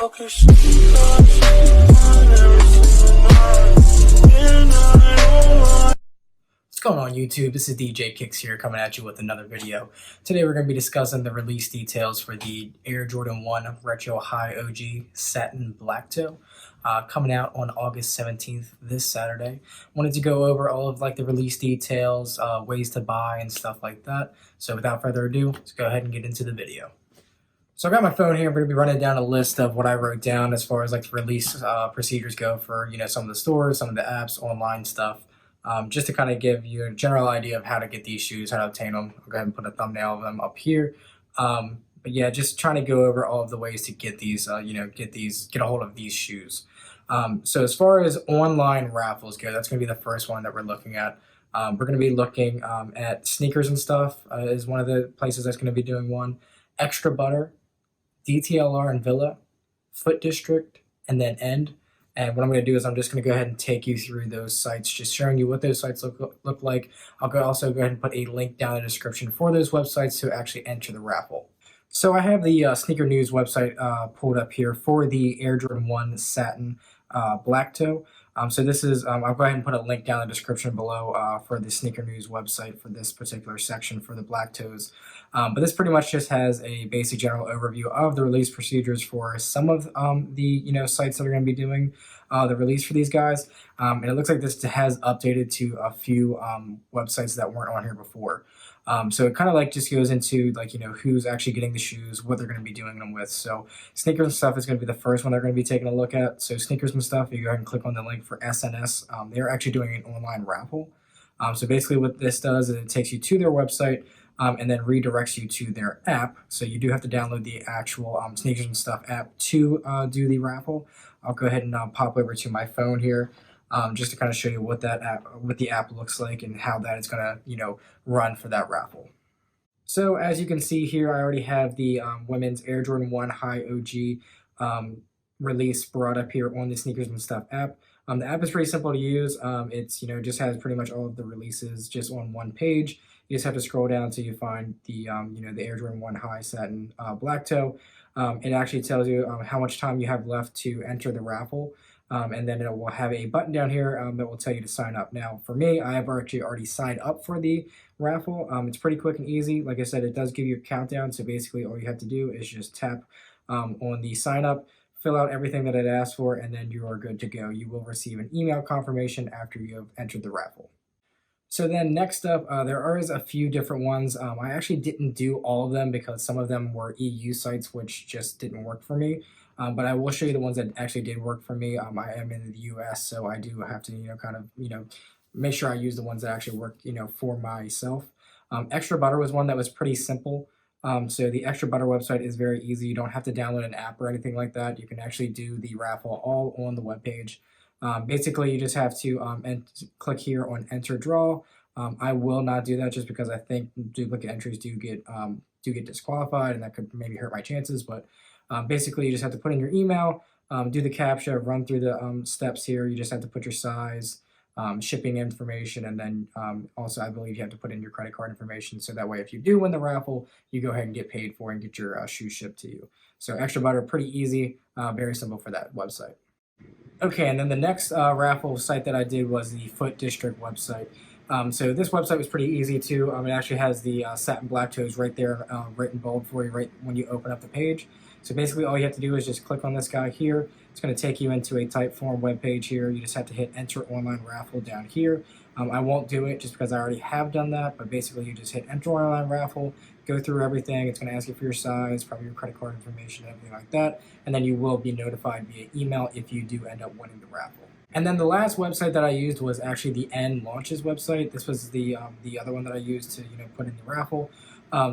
What's going on YouTube? This is DJ Kicks here coming at you with another video. Today we're going to be discussing the release details for the Air Jordan 1 Retro High OG Satin Black Toe coming out on August 17th this Saturday. Wanted to go over all of the release details, ways to buy and stuff like that. So without further ado, let's go ahead and get into the video. So I got my phone here. I'm going to be running down a list of what I wrote down as far as the release procedures go for some of the stores, some of the apps, online stuff, just to kind of give you a general idea of how to get these shoes, how to obtain them. I'll go ahead and put a thumbnail of them up here. But yeah, just trying to go over all of the ways to get these, get a hold of these shoes. So as far as online raffles go, that's going to be the first one that we're looking at. We're going to be looking at Sneakers and Stuff is one of the places that's going to be doing one. Extra Butter, DTLR and Villa, Foot District, and then End. And what I'm going to do is I'm just going to go ahead and take you through those sites, just showing you what those sites look like. I'll also go ahead and put a link down in the description for those websites to actually enter the raffle. So I have the Sneaker News website pulled up here for the Air Jordan 1 Satin Black Toe. So this is, I'll go ahead and put a link down in the description below for the Sneaker News website for this particular section for the Black Toes. But this pretty much just has a basic general overview of the release procedures for some of the sites that are going to be doing the release for these guys. And it looks like this has updated to a few websites that weren't on here before. So it kind of just goes into who's actually getting the shoes, what they're going to be doing them with. So Sneakers and Stuff is going to be the first one they're going to be taking a look at. So Sneakers and Stuff, you go ahead and click on the link for SNS. They're actually doing an online raffle. So basically what this does is it takes you to their website and then redirects you to their app. So you do have to download the actual Sneakers and Stuff app to do the raffle. I'll go ahead and pop over to my phone here. Just to kind of show you what the app looks like and how that is going to, run for that raffle. So as you can see here, I already have the women's Air Jordan 1 High OG release brought up here on the Sneakers and Stuff app. The app is pretty simple to use. It's, just has pretty much all of the releases just on one page. You just have to scroll down until you find the, the Air Jordan 1 High Satin Black Toe. It actually tells you how much time you have left to enter the raffle. And then it will have a button down here that will tell you to sign up. Now, for me, I have already signed up for the raffle. It's pretty quick and easy. Like I said, it does give you a countdown. So basically, all you have to do is just tap on the sign up, fill out everything that it asks for, and then you are good to go. You will receive an email confirmation after you have entered the raffle. So then next up, there are a few different ones. I actually didn't do all of them because some of them were EU sites, which just didn't work for me. But I will show you the ones that actually did work for me. I am in the US, so I do have to, make sure I use the ones that actually work, for myself. Extra Butter was one that was pretty simple. So the Extra Butter website is very easy. You don't have to download an app or anything like that. You can actually do the raffle all on the webpage. Basically, you just have to click here on Enter Draw. I will not do that just because I think duplicate entries do get disqualified, and that could maybe hurt my chances, but basically, you just have to put in your email, do the CAPTCHA, run through the steps here. You just have to put your size, shipping information, and then also I believe you have to put in your credit card information. So that way, if you do win the raffle, you go ahead and get paid for and get your shoes shipped to you. So Extra Butter, pretty easy, very simple for that website. Okay, and then the next raffle site that I did was the Foot District website. So this website was pretty easy too. It actually has the Satin Black Toes right there written bold for you right when you open up the page. So basically all you have to do is just click on this guy here. It's going to take you into a Typeform web page here. You just have to hit Enter Online Raffle down here. I won't do it just because I already have done that, but basically you just hit Enter Online Raffle, go through everything. It's going to ask you for your size, probably your credit card information, everything like that, and then you will be notified via email if you do end up winning the raffle. And then the last website that I used was actually the End Launches website. This was the other one that I used to put in the raffle.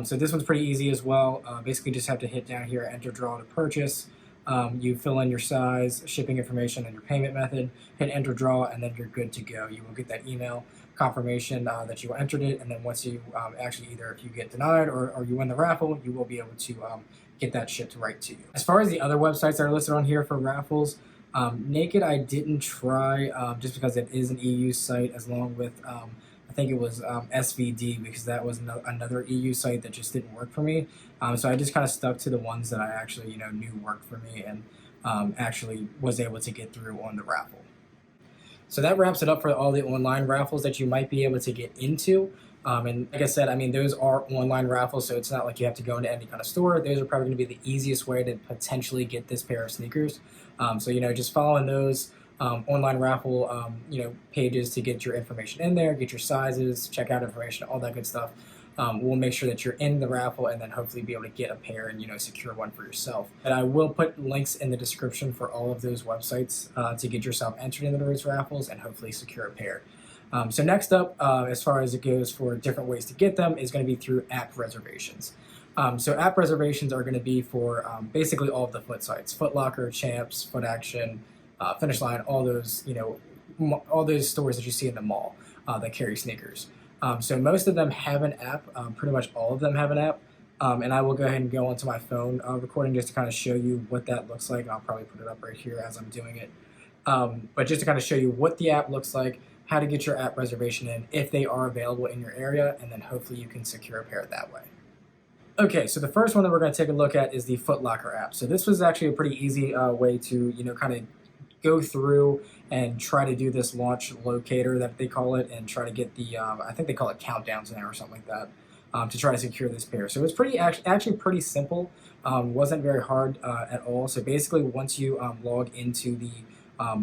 So this one's pretty easy as well. Basically, just have to hit down here, Enter Draw to purchase. You fill in your size, shipping information, and your payment method. Hit Enter Draw, and then you're good to go. You will get that email confirmation that you entered it, and then once you actually either if you get denied or you win the raffle, you will be able to get that shipped right to you. As far as the other websites that are listed on here for raffles, Naked I didn't try just because it is an EU site, as long with I think it was SVD, because that was another EU site that just didn't work for me. So I just kind of stuck to the ones that I actually knew worked for me, and actually was able to get through on the raffle. So that wraps it up for all the online raffles that you might be able to get into. And like I said, I mean, those are online raffles, so it's not like you have to go into any kind of store. Those are probably going to be the easiest way to potentially get this pair of sneakers. So, just following those online raffle, pages to get your information in there, get your sizes, check out information, all that good stuff. We'll make sure that you're in the raffle and then hopefully be able to get a pair and secure one for yourself. And I will put links in the description for all of those websites to get yourself entered into those raffles and hopefully secure a pair. So next up, as far as it goes for different ways to get them, is going to be through app reservations. So app reservations are going to be for basically all of the foot sites: Foot Locker, Champs, Foot Action, Finish Line, all those all those stores that you see in the mall that carry sneakers. So most of them have an app. Pretty much all of them have an app. And I will go ahead and go onto my phone recording just to kind of show you what that looks like. I'll probably put it up right here as I'm doing it. But just to kind of show you what the app looks like, how to get your app reservation in, if they are available in your area, and then hopefully you can secure a pair that way. Okay, so the first one that we're going to take a look at is the Foot Locker app. So this was actually a pretty easy way to, kind of go through and try to do this launch locator that they call it, and try to get the I think they call it countdowns now or something like that, to try to secure this pair. So it's actually pretty simple. Wasn't very hard at all. So basically, once you log into the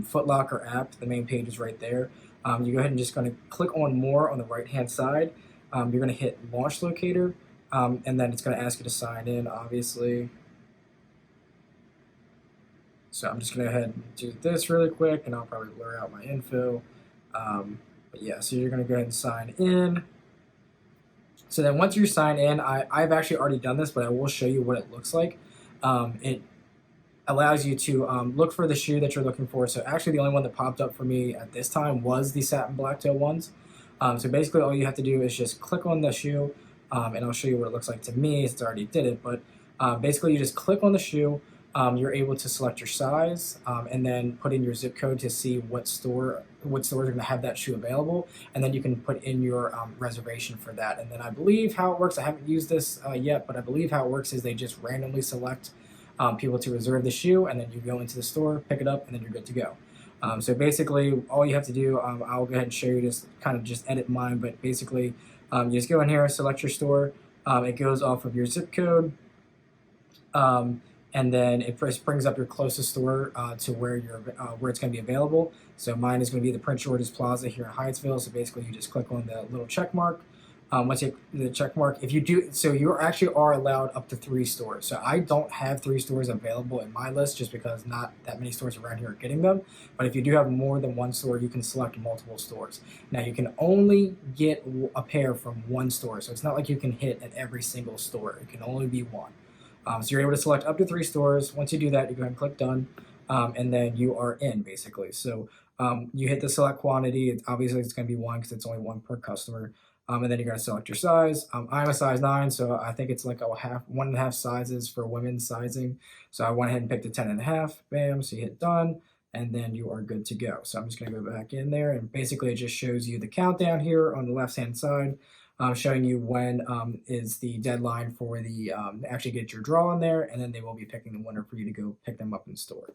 Foot Locker app, the main page is right there. You go ahead and just going to click on more on the right hand side. You're going to hit launch locator, and then it's going to ask you to sign in, obviously. So I'm just going to go ahead and do this really quick, and I'll probably blur out my info. But yeah, so you're going to go ahead and sign in. So then once you sign in, I've actually already done this, but I will show you what it looks like. It allows you to look for the shoe that you're looking for. So actually the only one that popped up for me at this time was the Satin Black Toe ones. So basically all you have to do is just click on the shoe, and I'll show you what it looks like to me since I already did it. But basically you just click on the shoe. You're able to select your size, and then put in your zip code to see what stores are going to have that shoe available, and then you can put in your reservation for that. And then I believe how it works, I haven't used this yet, but I believe how it works is they just randomly select people to reserve the shoe, and then you go into the store, pick it up, and then you're good to go. So basically all you have to do, I'll go ahead and show you, just kind of just edit mine, but basically you just go in here, select your store. It goes off of your zip code. And then it brings up your closest store to where it's going to be available. So mine is going to be the Prince George's Plaza here in Hyattsville. So basically, you just click on the little check mark. Once you the check mark, if you do, so you actually are allowed up to 3 stores. So I don't have 3 stores available in my list just because not that many stores around here are getting them. But if you do have more than 1 store, you can select multiple stores. Now you can only get a pair from 1 store. So it's not like you can hit at every single store. It can only be 1. So you're able to select up to 3 stores. Once you do that, you go ahead and click done, and then you are in, basically. So you hit the select quantity. Obviously, it's going to be 1 because it's only 1 per customer. And then you're going to select your size. I'm a size 9, so I think it's like 1.5 sizes for women's sizing. So I went ahead and picked a 10.5. Bam. So you hit done, and then you are good to go. So I'm just going to go back in there, and basically it just shows you the countdown here on the left-hand side. Showing you when is the deadline for the actually get your draw in there, and then they will be picking the winner for you to go pick them up in store.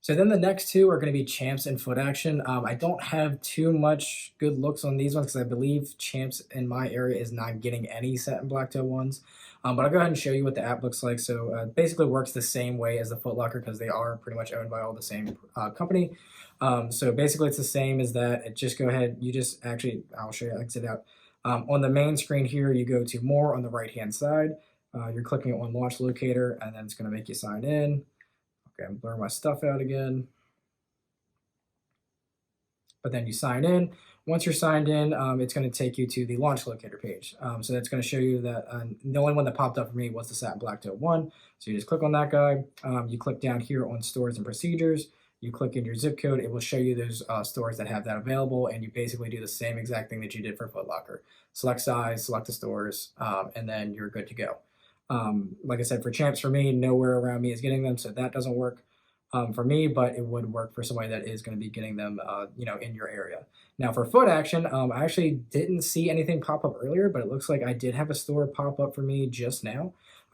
So then the next 2 are going to be Champs and Foot Action. I don't have too much good looks on these ones because I believe Champs in my area is not getting any Satin Black Toe ones. But I'll go ahead and show you what the app looks like. So it basically works the same way as the Foot Locker because they are pretty much owned by all the same company. So basically it's the same as that. Just go ahead, I'll show you, exit out. On the main screen here, you go to more on the right-hand side. You're clicking on Launch Locator, and then it's going to make you sign in. Okay, I'm blurring my stuff out again. But then you sign in. Once you're signed in, it's going to take you to the Launch Locator page. So that's going to show you that the only one that popped up for me was the Satin Black Toe one. So you just click on that guy. You click down here on Stores and Procedures. You click in your zip code, it will show you those stores that have that available, and you basically do the same exact thing that you did for Foot Locker. Select size, select the stores, and then you're good to go. Like I said, for Champs, for me, nowhere around me is getting them, so that doesn't work for me, but it would work for somebody that is going to be getting them, in your area. Now for Foot Action, I actually didn't see anything pop up earlier, but it looks like I did have a store pop up for me just now.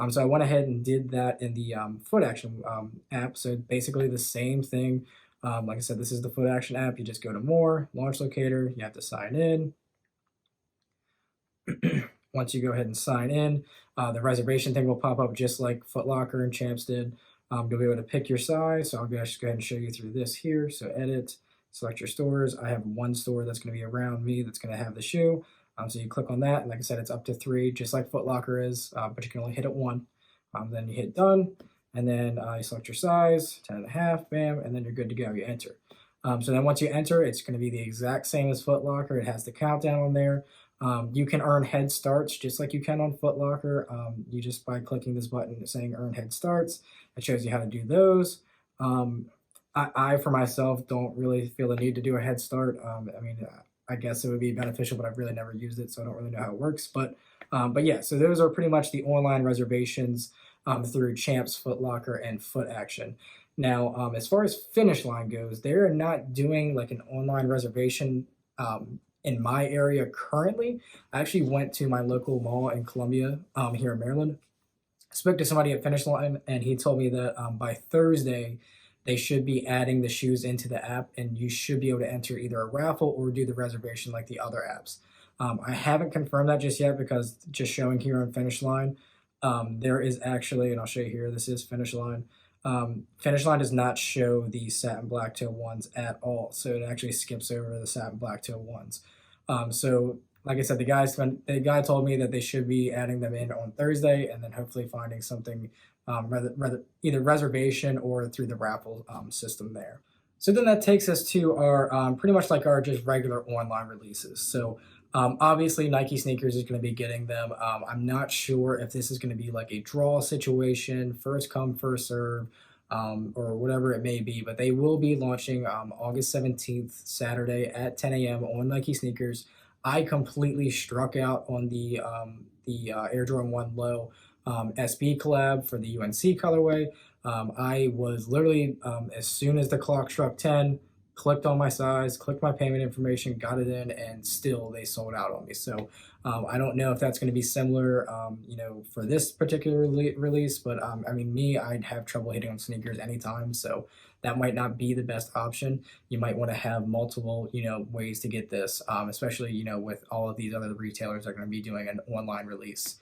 So I went ahead and did that in the Foot Action app. So basically the same thing. Like I said, this is the Foot Action app. You just go to More, Launch Locator. You have to sign in. Once you go ahead and sign in, the reservation thing will pop up just like Foot Locker and Champs did. You'll be able to pick your size. So I'll just go ahead and show you through this here. So edit, select your stores. I have one store that's going to be around me that's going to have the shoe. So you click on that, and like I said, it's up to 3, just like Foot Locker is, but you can only hit it 1. Then you hit done, and then you select your size, 10.5, bam, and then you're good to go. You enter. So then once you enter, it's going to be the exact same as Foot Locker. It has the countdown on there. You can earn head starts just like you can on Foot Locker. You just by clicking this button saying earn head starts, it shows you how to do those. I for myself don't really feel the need to do a head start. I mean, I guess it would be beneficial, but I've really never used it, so I don't really know how it works. But yeah, so those are pretty much the online reservations through Champs, Foot Locker, and Foot Action. Now, as far as Finish Line goes, they're not doing like an online reservation in my area currently. I actually went to my local mall in Columbia here in Maryland. I spoke to somebody at Finish Line, and he told me that by Thursday, they should be adding the shoes into the app, and you should be able to enter either a raffle or do the reservation like the other apps. I haven't confirmed that just yet because just showing here on Finish Line, there is actually, and I'll show you here, this is Finish Line. Finish Line does not show the Satin Black Toe ones at all, so it actually skips over the Satin Black Toe ones. So like I said, the guy told me that they should be adding them in on Thursday, and then hopefully finding something either reservation or through the raffle system there. So then that takes us to our pretty much like our just regular online releases. So obviously Nike sneakers is going to be getting them. I'm not sure if this is going to be like a draw situation, first come, first serve, or whatever it may be, but they will be launching August 17th, Saturday at 10 a.m. on Nike sneakers. I completely struck out on the Air Jordan 1 Low SB collab for the UNC colorway. I was literally, as soon as the clock struck 10, clicked on my size, clicked my payment information, got it in, and still they sold out on me. So I don't know if that's going to be similar, for this particular release, but I mean, I'd have trouble hitting on sneakers anytime, so that might not be the best option. You might want to have multiple, ways to get this, especially, with all of these other retailers that are going to be doing an online release.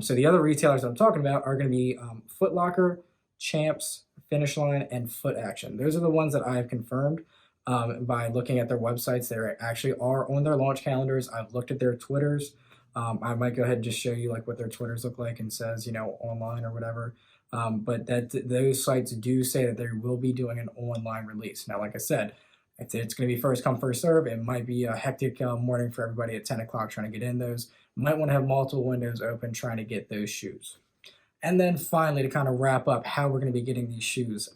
So the other retailers I'm talking about are going to be Foot Locker, Champs, Finish Line, and Foot Action. Those are the ones that I have confirmed by looking at their websites. They actually are on their launch calendars. I've looked at their Twitters. I might go ahead and just show you like what their Twitters look like and says, online or whatever. But those sites do say that they will be doing an online release. Now, like I said, if it's going to be first come, first serve, it might be a hectic morning for everybody at 10 o'clock trying to get in those. Might want to have multiple windows open trying to get those shoes. And then finally, to kind of wrap up how we're going to be getting these shoes.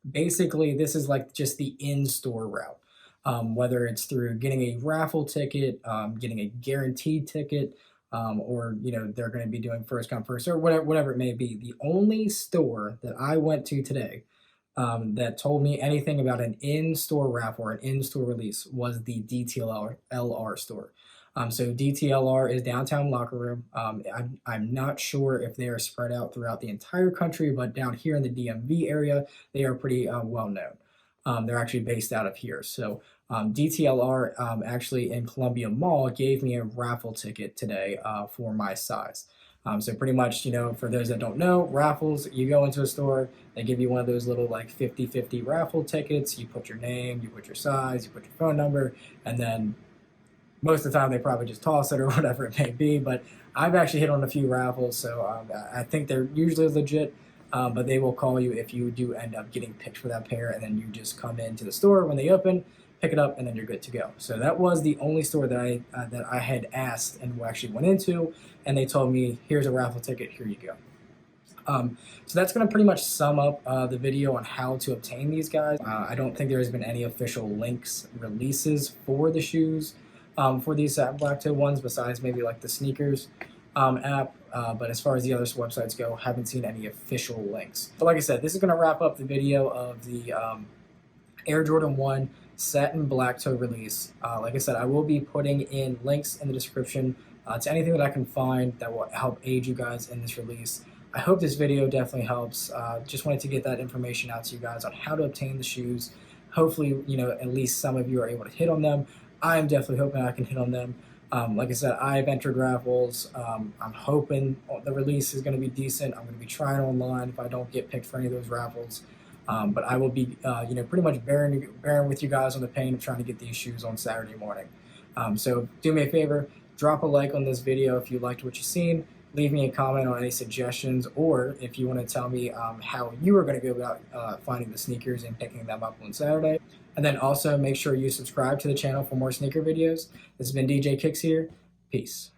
Basically, this is like just the in-store route. Whether it's through getting a raffle ticket, getting a guaranteed ticket, or they're going to be doing first come, first serve, whatever it may be. The only store that I went to today that told me anything about an in-store raffle or an in-store release was the DTLR store. So DTLR is Downtown Locker Room. I'm not sure if they are spread out throughout the entire country, but down here in the DMV area, they are pretty well known. They're actually based out of here. So DTLR actually in Columbia Mall gave me a raffle ticket today for my size. So pretty much, for those that don't know, raffles, you go into a store, they give you one of those little like 50-50 raffle tickets. You put your name, you put your size, you put your phone number, and then most of the time they probably just toss it or whatever it may be. But I've actually hit on a few raffles, so I think they're usually legit. But they will call you if you do end up getting picked for that pair, and then you just come into the store when they open, pick it up, and then you're good to go. So that was the only store that I had asked and actually went into, and they told me, here's a raffle ticket, here you go. So that's going to pretty much sum up the video on how to obtain these guys. I don't think there has been any official links releases for the shoes for these Satin Black Toe ones, besides maybe like the sneakers app. But as far as the other websites go, haven't seen any official links. But like I said, this is going to wrap up the video of the Air Jordan 1 Satin Black Toe release. Like I said, I will be putting in links in the description to anything that I can find that will help aid you guys in this release. I hope this video definitely helps. Just wanted to get that information out to you guys on how to obtain the shoes. Hopefully, at least some of you are able to hit on them. I'm definitely hoping I can hit on them. Like I said, I've entered Raffles. I'm hoping the release is going to be decent. I'm going to be trying online if I don't get picked for any of those raffles. But I will be, pretty much bearing with you guys on the pain of trying to get these shoes on Saturday morning. So do me a favor, drop a like on this video if you liked what you've seen. Leave me a comment on any suggestions, or if you want to tell me how you are going to go about finding the sneakers and picking them up on Saturday. And then also make sure you subscribe to the channel for more sneaker videos. This has been DJ Kicks here. Peace.